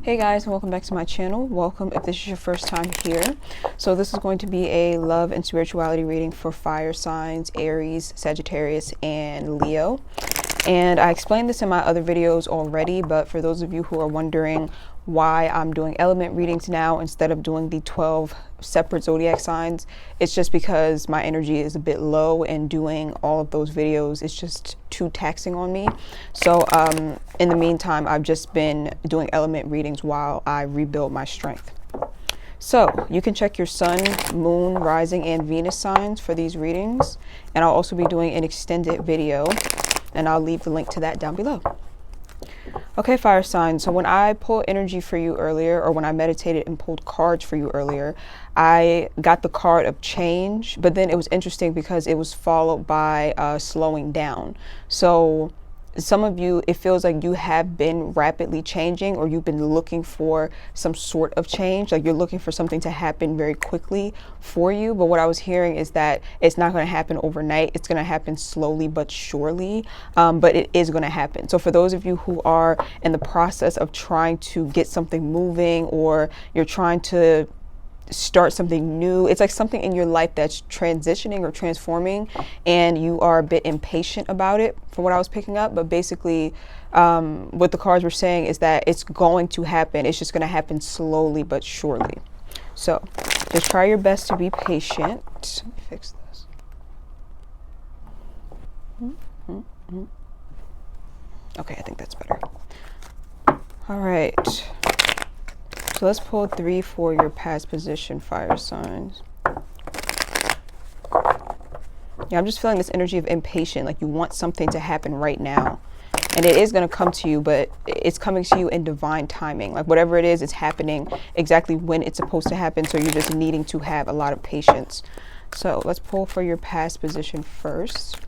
Hey guys, and welcome back to my channel. Welcome if this is your first time here. So this is going to be a love and spirituality reading for fire signs, Aries, Sagittarius, and Leo. And I explained this in my other videos already, but for those of you who are wondering why I'm doing element readings now instead of doing the 12 separate zodiac signs, it's just because my energy is a bit low, and doing all of those videos is just too taxing on me. So in the meantime, I've just been doing element readings while I rebuild my strength. So you can check your sun, moon, rising, and Venus signs for these readings. And I'll also be doing an extended video, and I'll leave the link to that down below. Okay, fire signs. So when I pulled energy for you earlier, or when I meditated and pulled cards for you earlier, I got the card of change, but then it was interesting because it was followed by slowing down. So some of you, it feels like you have been rapidly changing, or you've been looking for some sort of change, like you're looking for something to happen very quickly for you. But what I was hearing is that it's not going to happen overnight. It's going to happen slowly but surely, but it is going to happen. So for those of you who are in the process of trying to get something moving, or you're trying to start something new, it's like something in your life that's transitioning or transforming, and you are a bit impatient about it, from what I was picking up. But basically what the cards were saying is that it's going to happen. It's just going to happen slowly but surely. So just try your best to be patient. Let me fix this. Okay, I think that's better. All right, so let's pull 3 for your past position, fire signs. Yeah, I'm just feeling this energy of impatient, like you want something to happen right now. And it is going to come to you, but it's coming to you in divine timing. Like whatever it is, it's happening exactly when it's supposed to happen. So you're just needing to have a lot of patience. So let's pull for your past position first.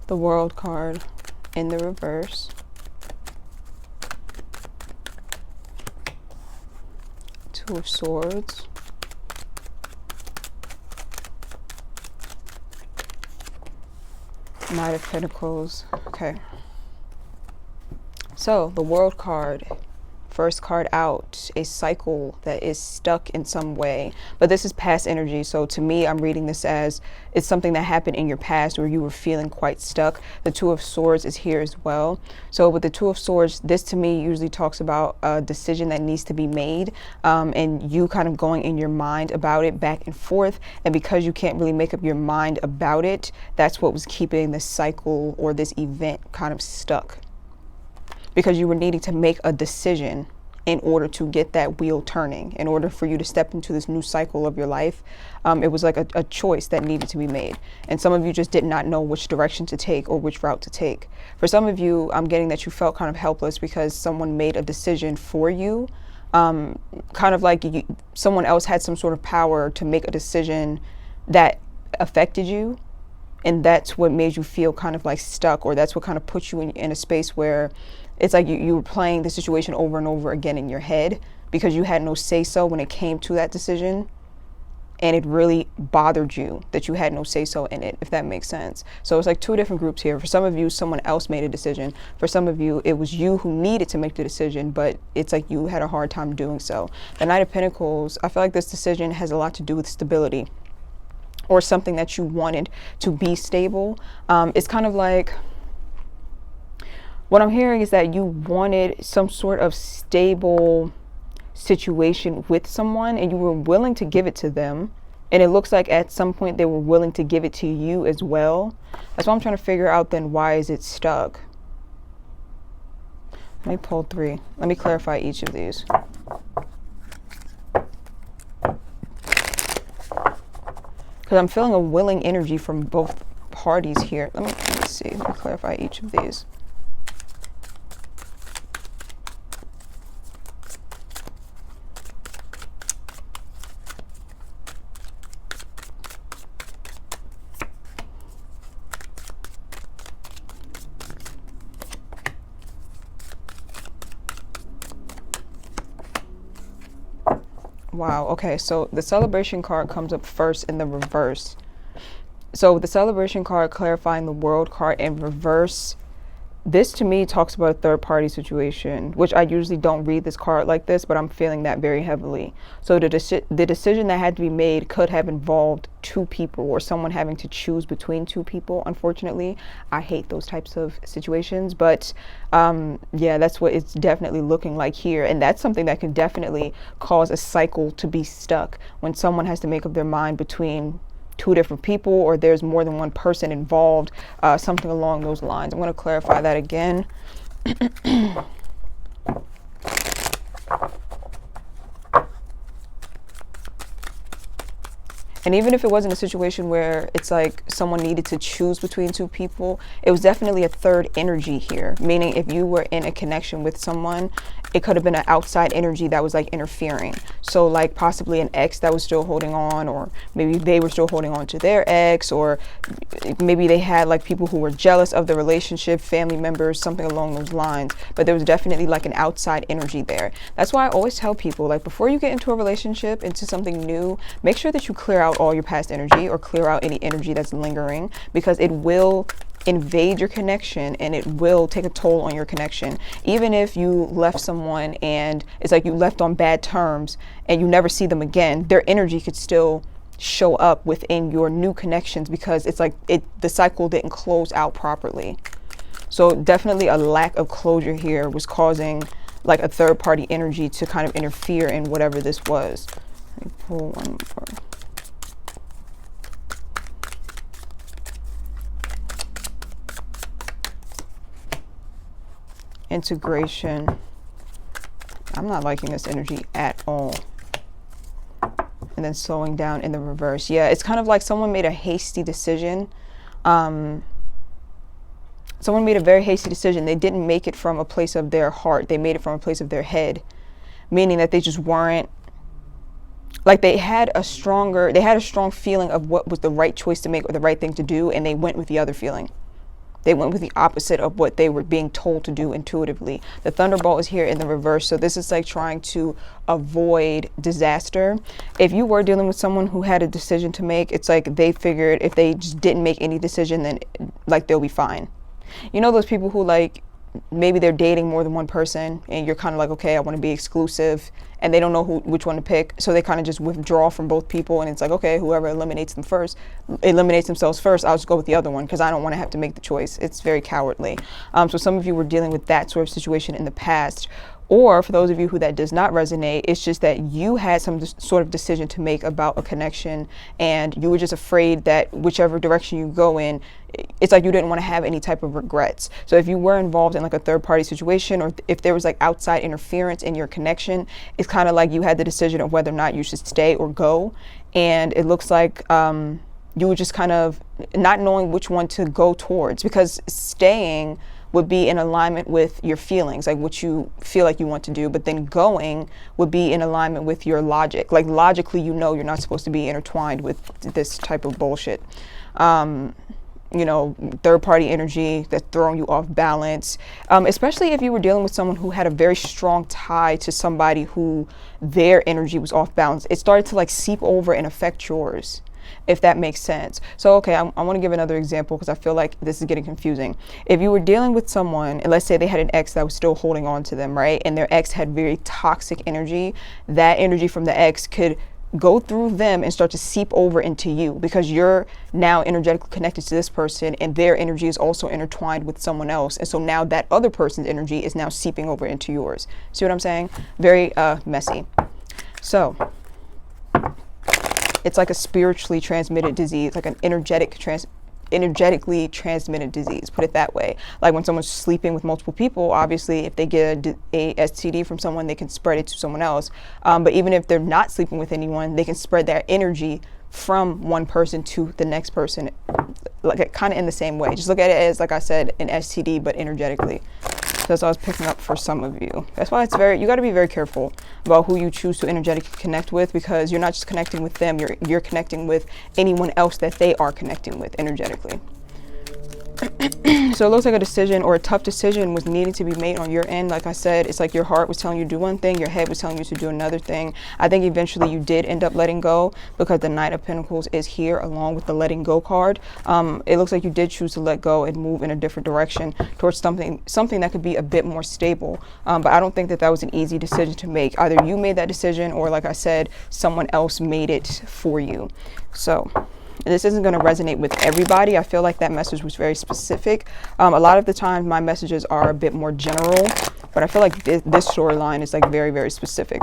The World card in the reverse. Two of Swords. Knight of Pentacles. Okay. So the World card, first card out, a cycle that is stuck in some way, but this is past energy. So to me, I'm reading this as it's something that happened in your past where you were feeling quite stuck. The Two of Swords is here as well. So with the Two of Swords, this to me usually talks about a decision that needs to be made, and you kind of going in your mind about it back and forth. And because you can't really make up your mind about it, that's what was keeping this cycle or this event kind of stuck, because you were needing to make a decision in order to get that wheel turning, in order for you to step into this new cycle of your life. It was like a choice that needed to be made. And some of you just did not know which direction to take or which route to take. For some of you, I'm getting that you felt kind of helpless because someone made a decision for you. Kind of like someone else had some sort of power to make a decision that affected you. And that's what made you feel kind of like stuck, or that's what kind of put you in a space where it's like you were playing the situation over and over again in your head because you had no say-so when it came to that decision. And it really bothered you that you had no say-so in it, if that makes sense. So it's like two different groups here. For some of you, someone else made a decision. For some of you, it was you who needed to make the decision, but it's like you had a hard time doing so. The Knight of Pentacles, I feel like this decision has a lot to do with stability, or something that you wanted to be stable. It's kind of like, what I'm hearing is that you wanted some sort of stable situation with someone, and you were willing to give it to them. And it looks like at some point they were willing to give it to you as well. That's why I'm trying to figure out then, why is it stuck? Let me pull 3. Let me clarify each of these. Because I'm feeling a willing energy from both parties here. Let me see. Let me clarify each of these. Wow. Okay. So the celebration card comes up first in the reverse. So the celebration card, clarifying the world card in reverse, this to me talks about a third party situation, which I usually don't read this card like this, but I'm feeling that very heavily. So the decision that had to be made could have involved two people or someone having to choose between two people. Unfortunately, I hate those types of situations, but yeah, that's what it's definitely looking like here. And that's something that can definitely cause a cycle to be stuck when someone has to make up their mind between two different people, or there's more than one person involved, something along those lines. I'm going to clarify that again. And even if it wasn't a situation where it's like someone needed to choose between two people, it was definitely a third energy here. Meaning if you were in a connection with someone, it could have been an outside energy that was like interfering. So like possibly an ex that was still holding on, or maybe they were still holding on to their ex, or maybe they had like people who were jealous of the relationship, family members, something along those lines. But there was definitely like an outside energy there. That's why I always tell people, like, before you get into a relationship, into something new, make sure that you clear out all your past energy, or clear out any energy that's lingering, because it will invade your connection and it will take a toll on your connection. Even if you left someone and it's like you left on bad terms and you never see them again, their energy could still show up within your new connections, because it's like the cycle didn't close out properly. So definitely a lack of closure here was causing like a third party energy to kind of interfere in whatever this was. Let me pull one more. Integration. I'm not liking this energy at all. And then slowing down in the reverse. Yeah, it's kind of like someone made a hasty decision. Someone made a very hasty decision. They didn't make it from a place of their heart. They made it from a place of their head. Meaning that they just weren't, like, they had a strong feeling of what was the right choice to make or the right thing to do, and they went with the other feeling. They went with the opposite of what they were being told to do intuitively. The Thunderbolt is here in the reverse. So this is like trying to avoid disaster. If you were dealing with someone who had a decision to make, it's like they figured if they just didn't make any decision, then like they'll be fine. You know those people who like, maybe they're dating more than one person and you're kind of like, okay, I want to be exclusive, and they don't know which one to pick. So they kind of just withdraw from both people, and it's like, okay, whoever eliminates themselves first, I'll just go with the other one because I don't want to have to make the choice. It's very cowardly. So some of you were dealing with that sort of situation in the past. Or for those of you who that does not resonate, it's just that you had some sort of decision to make about a connection, and you were just afraid that whichever direction you go in, it's like you didn't want to have any type of regrets. So if you were involved in like a third party situation, or if there was like outside interference in your connection, it's kind of like you had the decision of whether or not you should stay or go. And it looks like you were just kind of not knowing which one to go towards, because staying would be in alignment with your feelings, like what you feel like you want to do, but then going would be in alignment with your logic. Like logically, you know, you're not supposed to be intertwined with this type of bullshit. You know, third party energy that's throwing you off balance, especially if you were dealing with someone who had a very strong tie to somebody who their energy was off balance. It started to like seep over and affect yours, if that makes sense. So, okay, I want to give another example because I feel like this is getting confusing. If you were dealing with someone, and let's say they had an ex that was still holding on to them, right? And their ex had very toxic energy, that energy from the ex could go through them and start to seep over into you, because you're now energetically connected to this person and their energy is also intertwined with someone else. And so now that other person's energy is now seeping over into yours. See what I'm saying? Very messy. So it's like a spiritually transmitted disease, like an energetically transmitted disease, put it that way. Like when someone's sleeping with multiple people, obviously if they get a STD from someone, they can spread it to someone else. But even if they're not sleeping with anyone, they can spread that energy from one person to the next person, like kind of in the same way. Just look at it as, like I said, an STD, but energetically. So that's what I was picking up for some of you. That's why it's you got to be very careful about who you choose to energetically connect with, because you're not just connecting with them, you're connecting with anyone else that they are connecting with energetically. So it looks like a decision or a tough decision was needing to be made on your end. Like I said, it's like your heart was telling you to do one thing, your head was telling you to do another thing. I think eventually you did end up letting go, because the Knight of Pentacles is here along with the letting go card. It looks like you did choose to let go and move in a different direction towards something that could be a bit more stable. But I don't think that was an easy decision to make. Either you made that decision, or like I said, someone else made it for you. So this isn't going to resonate with everybody. I feel like that message was very specific. A lot of the time my messages are a bit more general, but I feel like this storyline is like very, very specific.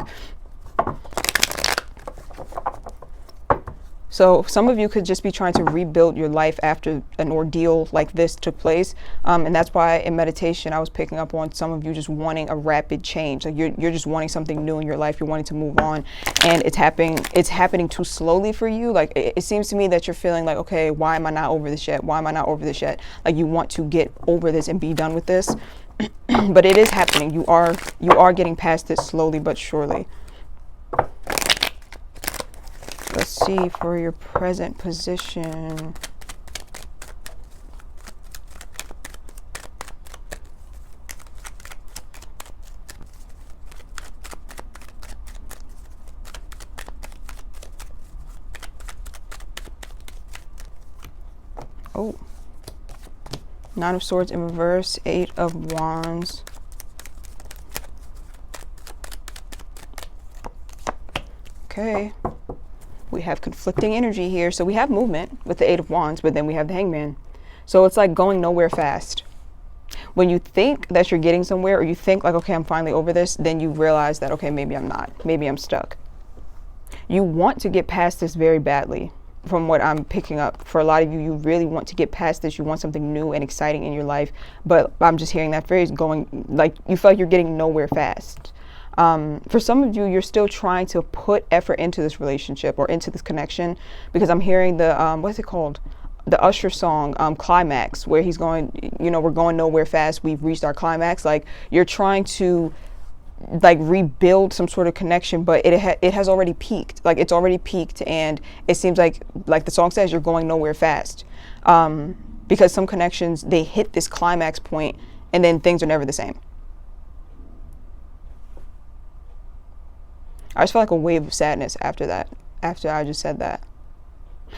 So some of you could just be trying to rebuild your life after an ordeal like this took place. And that's why in meditation, I was picking up on some of you just wanting a rapid change. Like you're just wanting something new in your life. You're wanting to move on, and it's happening too slowly for you. Like it seems to me that you're feeling like, okay, why am I not over this yet? Why am I not over this yet? Like you want to get over this and be done with this. But it is happening. You are getting past this slowly but surely. Let's see for your present position. Oh, Nine of Swords in reverse, Eight of Wands. Okay. We have conflicting energy here. So we have movement with the Eight of Wands, but then we have the Hangman. So it's like going nowhere fast. When you think that you're getting somewhere, or you think like, okay, I'm finally over this, then you realize that, okay, maybe I'm not. Maybe I'm stuck. You want to get past this very badly, from what I'm picking up. For a lot of you, you really want to get past this. You want something new and exciting in your life. But I'm just hearing that phrase going, like, you feel like you're getting nowhere fast. For some of you, you're still trying to put effort into this relationship or into this connection, because I'm hearing the, what's it called? The Usher song, Climax, where he's going, you know, we're going nowhere fast. We've reached our climax. Like you're trying to like rebuild some sort of connection, but it has already peaked. Like it's already peaked, and it seems like the song says, you're going nowhere fast. Because some connections, they hit this climax point and then things are never the same. I just feel like a wave of sadness after that, after I just said that.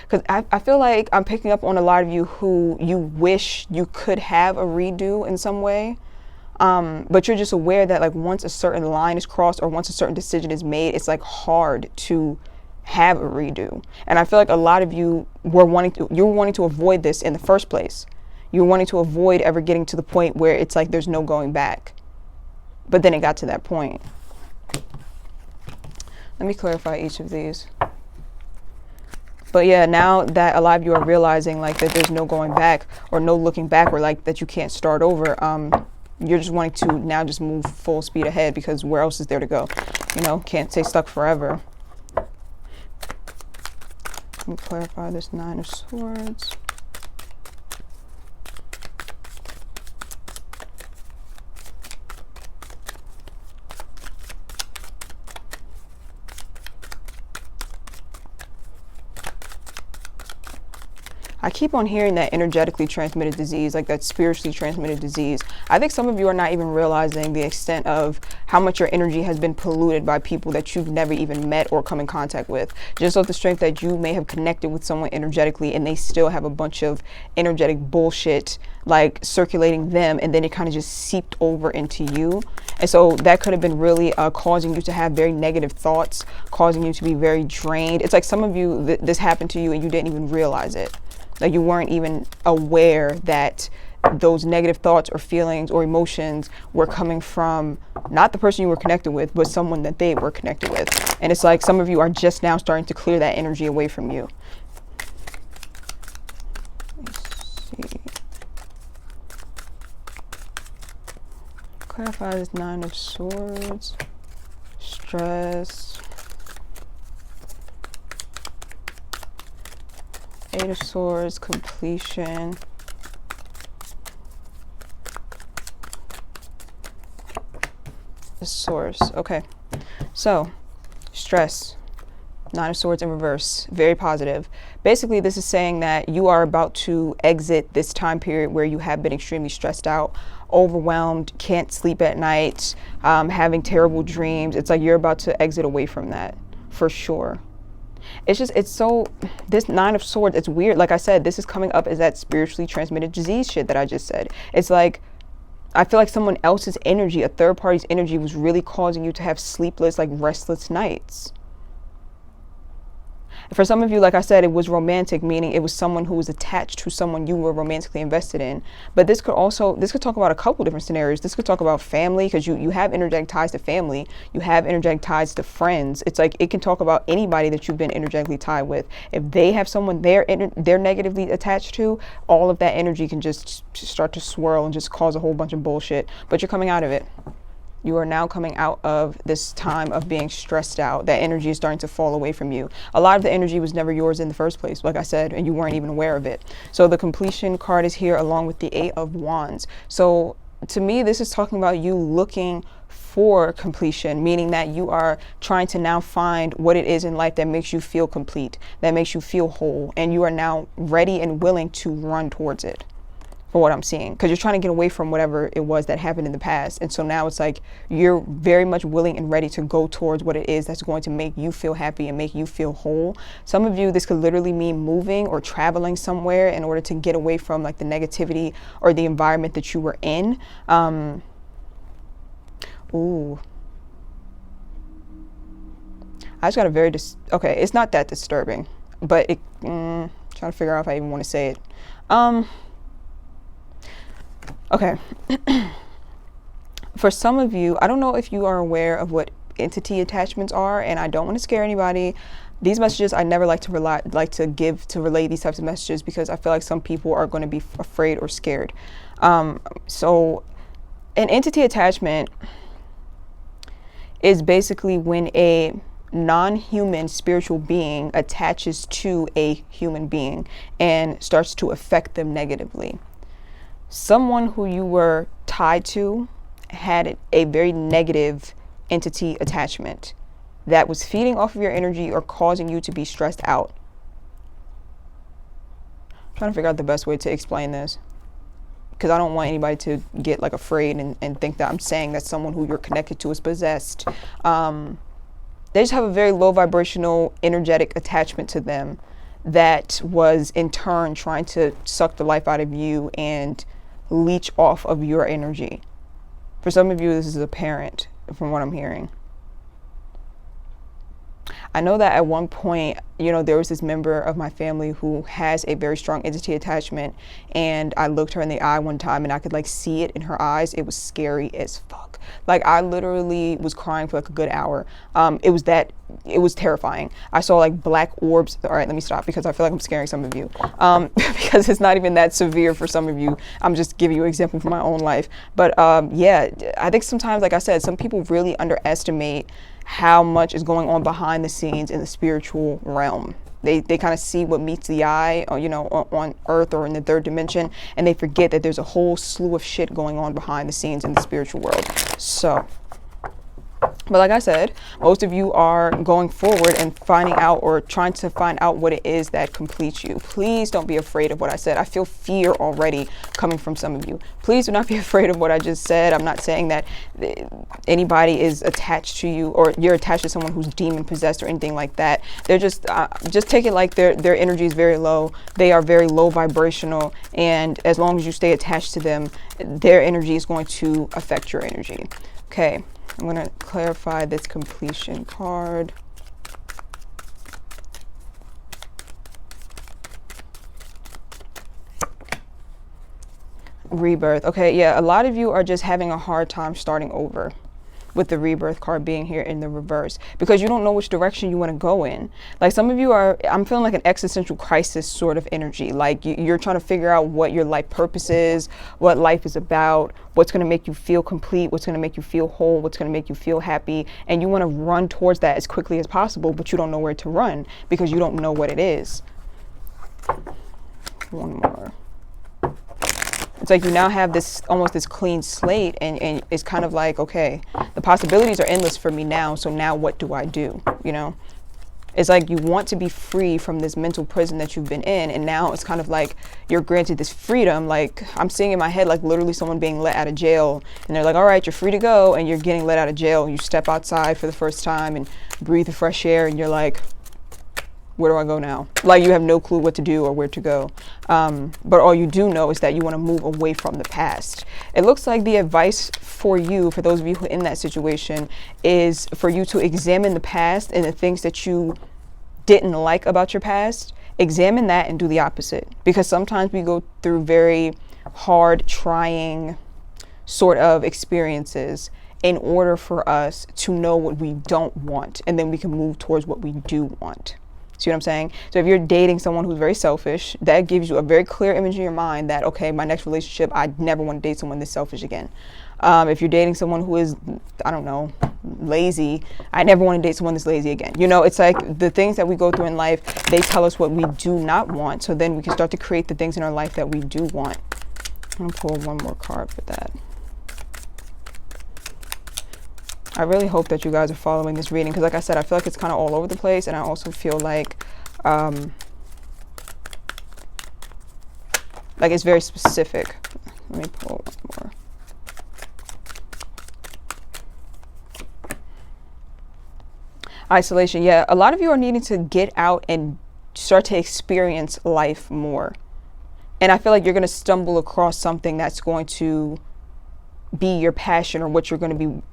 Because I feel like I'm picking up on a lot of you who you wish you could have a redo in some way. But you're just aware that like once a certain line is crossed or once a certain decision is made, it's like hard to have a redo. And I feel like a lot of you were wanting to avoid this in the first place. You're wanting to avoid ever getting to the point where it's like there's no going back. But then it got to that point. Let me clarify each of these. But yeah, now that a lot of you are realizing like that there's no going back or no looking back, or like that you can't start over, you're just wanting to now just move full speed ahead, because where else is there to go? You know, can't stay stuck forever. Let me clarify this Nine of Swords. I keep on hearing that energetically transmitted disease, like that spiritually transmitted disease. I think some of you are not even realizing the extent of how much your energy has been polluted by people that you've never even met or come in contact with. Just off the strength that you may have connected with someone energetically and they still have a bunch of energetic bullshit like circulating them, and then it kind of just seeped over into you. And so that could have been really causing you to have very negative thoughts, causing you to be very drained. It's like some of you, this happened to you and you didn't even realize it. Like you weren't even aware that those negative thoughts or feelings or emotions were coming from not the person you were connected with, but someone that they were connected with. And it's like some of you are just now starting to clear that energy away from you. Let's see. Clarify this Nine of Swords. Stress. Eight of Swords, completion. The Source. Okay. So, stress. Nine of Swords in reverse, very positive. Basically, this is saying that you are about to exit this time period where you have been extremely stressed out, overwhelmed, can't sleep at night, having terrible dreams. It's like you're about to exit away from that, for sure. It's just, it's so, this Nine of Swords, it's weird. Like I said, this is coming up as that spiritually transmitted disease shit that I just said. It's like, I feel like someone else's energy, a third party's energy, was really causing you to have sleepless, like restless nights. For some of you, like I said, it was romantic, meaning it was someone who was attached to someone you were romantically invested in. But this could also, this could talk about a couple different scenarios. This could talk about family, because you have energetic ties to family. You have energetic ties to friends. It's like it can talk about anybody that you've been energetically tied with. If they have someone they're negatively attached to, all of that energy can just start to swirl and just cause a whole bunch of bullshit. But you're coming out of it. You are now coming out of this time of being stressed out. That energy is starting to fall away from you. A lot of the energy was never yours in the first place, like I said, and you weren't even aware of it. So the completion card is here along with the Eight of Wands. So to me, this is talking about you looking for completion, meaning that you are trying to now find what it is in life that makes you feel complete, that makes you feel whole, and you are now ready and willing to run towards it. For what I'm seeing, because you're trying to get away from whatever it was that happened in the past. And so now it's like you're very much willing and ready to go towards what it is that's going to make you feel happy and make you feel whole. Some of you, this could literally mean moving or traveling somewhere in order to get away from like the negativity or the environment that you were in. Ooh. I just got a very, okay, it's not that disturbing, but it, trying to figure out if I even want to say it. Okay, for some of you, I don't know if you are aware of what entity attachments are, and I don't want to scare anybody. These messages, I never like to relay these types of messages because I feel like some people are going to be afraid or scared. So an entity attachment is basically when a non-human spiritual being attaches to a human being and starts to affect them negatively. Someone who you were tied to had a very negative entity attachment that was feeding off of your energy or causing you to be stressed out. I'm trying to figure out the best way to explain this, because I don't want anybody to get like afraid and think that I'm saying that someone who you're connected to is possessed. They just have a very low vibrational energetic attachment to them that was in turn trying to suck the life out of you and leech off of your energy. For some of you, this is apparent from what I'm hearing. I know that at one point, you know, there was this member of my family who has a very strong entity attachment, and I looked her in the eye one time and I could like see it in her eyes. It was scary as fuck. Like I literally was crying for like a good hour. It was terrifying. I saw like black orbs. All right, let me stop because I feel like I'm scaring some of you. Because it's not even that severe for some of you. I'm just giving you an example from my own life. But yeah, I think sometimes, like I said, some people really underestimate how much is going on behind the scenes in the spiritual realm. They kind of see what meets the eye, you know, on Earth or in the third dimension, and they forget that there's a whole slew of shit going on behind the scenes in the spiritual world. So, but like I said, most of you are going forward and finding out or trying to find out what it is that completes you. Please don't be afraid of what I said. I feel fear already coming from some of you. Please do not be afraid of what I just said. I'm not saying that anybody is attached to you or you're attached to someone who's demon possessed or anything like that. They're just take it like their energy is very low. They are very low vibrational, and as long as you stay attached to them, their energy is going to affect your energy. Okay. I'm going to clarify this completion card. Rebirth. Okay, yeah, a lot of you are just having a hard time starting over with the Rebirth card being here in the reverse because you don't know which direction you want to go in. Like some of you are, I'm feeling like an existential crisis sort of energy. Like you're trying to figure out what your life purpose is, what life is about, what's going to make you feel complete, what's going to make you feel whole, what's going to make you feel happy. And you want to run towards that as quickly as possible, but you don't know where to run because you don't know what it is. One more. It's like you now have this almost this clean slate, and it's kind of like, okay, the possibilities are endless for me now, so now what do I do, you know? It's like you want to be free from this mental prison that you've been in, and now it's kind of like you're granted this freedom. Like, I'm seeing in my head like literally someone being let out of jail, and they're like, all right, you're free to go, and you're getting let out of jail. You step outside for the first time and breathe the fresh air, and you're like, where do I go now? Like, you have no clue what to do or where to go. But all you do know is that you want to move away from the past. It looks like the advice for you, for those of you who are in that situation, is for you to examine the past and the things that you didn't like about your past. Examine that and do the opposite. Because sometimes we go through very hard, trying sort of experiences in order for us to know what we don't want. And then we can move towards what we do want. See what I'm saying? So if you're dating someone who's very selfish, that gives you a very clear image in your mind that, okay, my next relationship, I never want to date someone this selfish again. If you're dating someone who is, I don't know, lazy, I never want to date someone that's lazy again. You know, it's like the things that we go through in life, they tell us what we do not want. So then we can start to create the things in our life that we do want. I'm going to pull one more card for that. I really hope that you guys are following this reading, because like I said, I feel like it's kind of all over the place, and I also feel like it's very specific. Let me pull one more. Isolation. Yeah, a lot of you are needing to get out and start to experience life more. And I feel like you're going to stumble across something that's going to be your passion, or what you're going to be,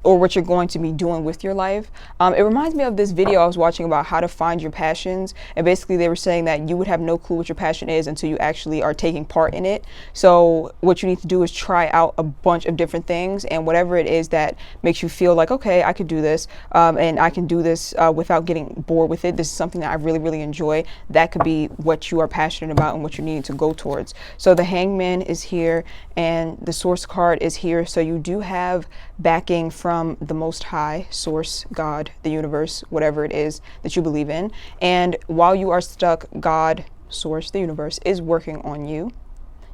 or what you're going to be doing with your life. It reminds me of this video I was watching about how to find your passions. And basically they were saying that you would have no clue what your passion is until you actually are taking part in it. So what you need to do is try out a bunch of different things, and whatever it is that makes you feel like, okay, I could do this, and I can do this without getting bored with it. This is something that I really, really enjoy. That could be what you are passionate about and what you need to go towards. So the Hangman is here, and the Source card is here. So you do have backing from the Most High, Source, God, the universe, whatever it is that you believe in. And while you are stuck, God, Source, the universe is working on you.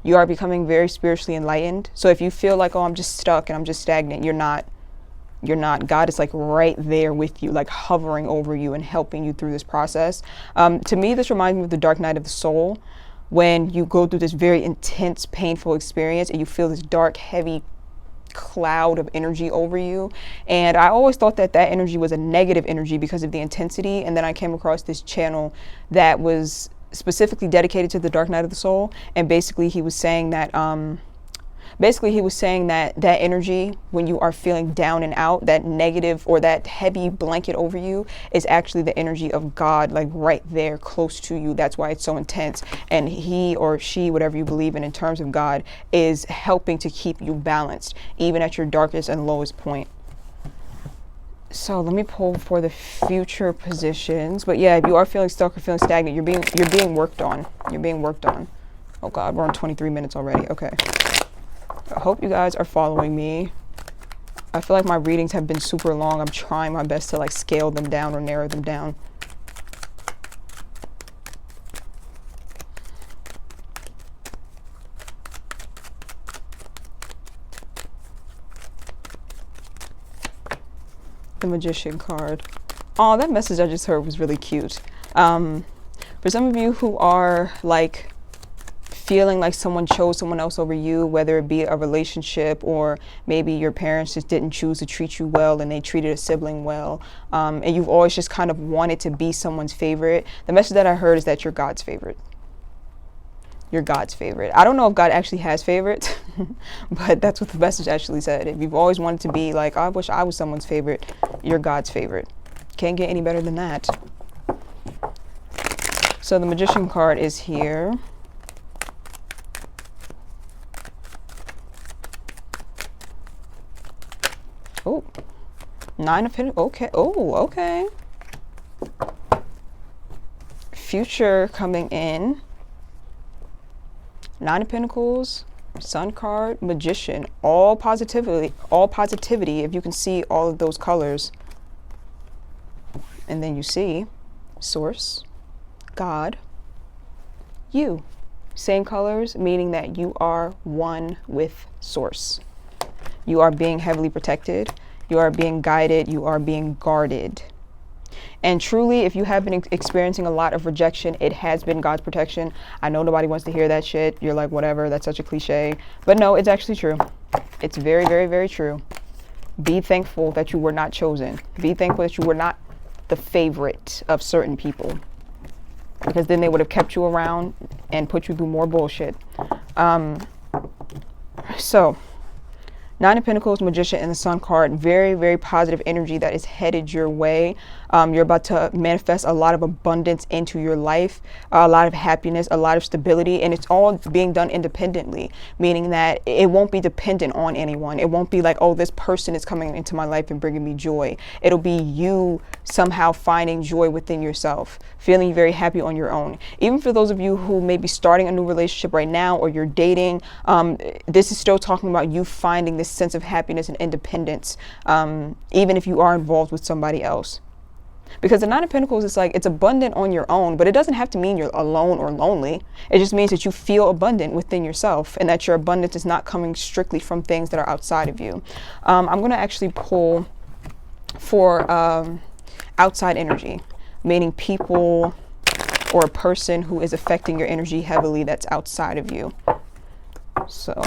You are becoming very spiritually enlightened. So if you feel like, oh, I'm just stuck and I'm just stagnant, you're not. God is like right there with you, like hovering over you and helping you through this process. To me, this reminds me of the dark night of the soul, when you go through this very intense, painful experience and you feel this dark, heavy cloud of energy over you. And I always thought that that energy was a negative energy because of the intensity. And then I came across this channel that was specifically dedicated to the dark night of the soul. And basically he was saying that that energy, when you are feeling down and out, that negative or that heavy blanket over you is actually the energy of God, like right there close to you. That's why it's so intense. And he or she, whatever you believe in terms of God, is helping to keep you balanced, even at your darkest and lowest point. So let me pull for the future positions. But yeah, if you are feeling stuck or feeling stagnant, you're being worked on. You're being worked on. Oh God, we're on 23 minutes already. Okay. I hope you guys are following me. I feel like my readings have been super long. I'm trying my best to like scale them down or narrow them down. The Magician card. Oh, that message I just heard was really cute. For some of you who are like feeling like someone chose someone else over you, whether it be a relationship or maybe your parents just didn't choose to treat you well and they treated a sibling well, and you've always just kind of wanted to be someone's favorite, the message that I heard is that you're God's favorite. You're God's favorite. I don't know if God actually has favorites, but that's what the message actually said. If you've always wanted to be like, I wish I was someone's favorite, you're God's favorite. Can't get any better than that. So the Magician card is here. Oh, 9 of Pentacles. Okay. Oh, okay. Future coming in. 9 of Pentacles, Sun card, Magician. All positivity. All positivity. If you can see all of those colors, and then you see Source, God, you. Same colors, meaning that you are one with Source. You are being heavily protected. You are being guided. You are being guarded. And truly, if you have been experiencing a lot of rejection, it has been God's protection. I know nobody wants to hear that shit. You're like, whatever, that's such a cliche. But no, it's actually true. It's very, very, very true. Be thankful that you were not chosen. Be thankful that you were not the favorite of certain people, because then they would have kept you around and put you through more bullshit. So Nine of Pentacles, Magician, and the Sun card. Very, very positive energy that is headed your way. You're about to manifest a lot of abundance into your life, a lot of happiness, a lot of stability, and it's all being done independently, meaning that it won't be dependent on anyone. It won't be like, oh, this person is coming into my life and bringing me joy. It'll be you somehow finding joy within yourself, feeling very happy on your own. Even for those of you who may be starting a new relationship right now, or you're dating, this is still talking about you finding this sense of happiness and independence, even if you are involved with somebody else. Because the Nine of Pentacles is like, it's abundant on your own, but it doesn't have to mean you're alone or lonely. It just means that you feel abundant within yourself, and that your abundance is not coming strictly from things that are outside of you. I'm going to actually pull for outside energy, meaning people or a person who is affecting your energy heavily that's outside of you. So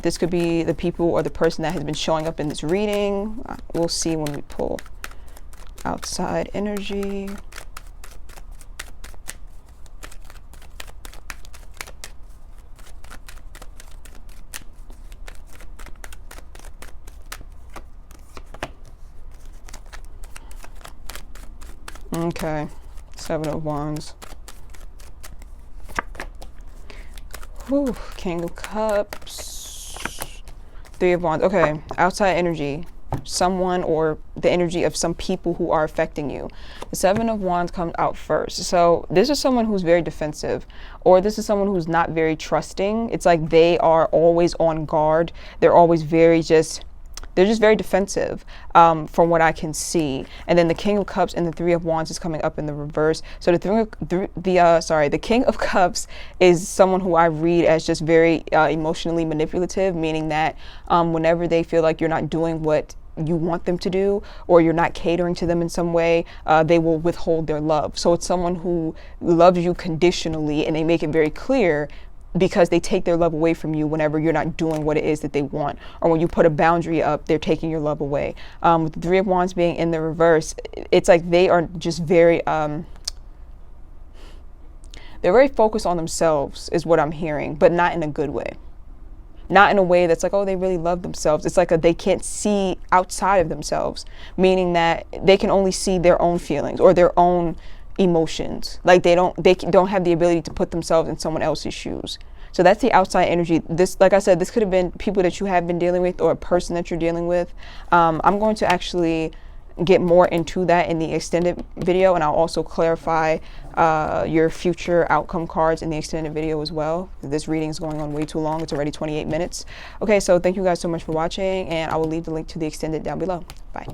this could be the people or the person that has been showing up in this reading. We'll see when we pull outside energy. Okay, Seven of Wands. Whew, King of Cups. Three of Wands. Okay, outside energy. Someone or the energy of some people who are affecting you. The Seven of Wands comes out first. So this is someone who's very defensive, or this is someone who's not very trusting. It's like they are always on guard. They're always very they're just very defensive, from what I can see. And then the King of Cups and the Three of Wands is coming up in the reverse. So the King of Cups is someone who I read as just very emotionally manipulative, meaning that whenever they feel like you're not doing what you want them to do, or you're not catering to them in some way, they will withhold their love. So it's someone who loves you conditionally, and they make it very clear, because they take their love away from you whenever you're not doing what it is that they want, or when you put a boundary up, they're taking your love away. With the Three of Wands being in the reverse, it's like they are just very they're very focused on themselves, is what I'm hearing, but not in a good way. Not in a way that's like, oh, they really love themselves. It's like they can't see outside of themselves, meaning that they can only see their own feelings or their own emotions. Like they don't have the ability to put themselves in someone else's shoes. So that's the outside energy. This, like I said, this could have been people that you have been dealing with, or a person that you're dealing with. I'm going to actually get more into that in the extended video, and I'll also clarify your future outcome cards in the extended video as well. This reading is going on way too long. It's already 28 minutes. Okay, so thank you guys so much for watching, and I will leave the link to the extended down below. Bye.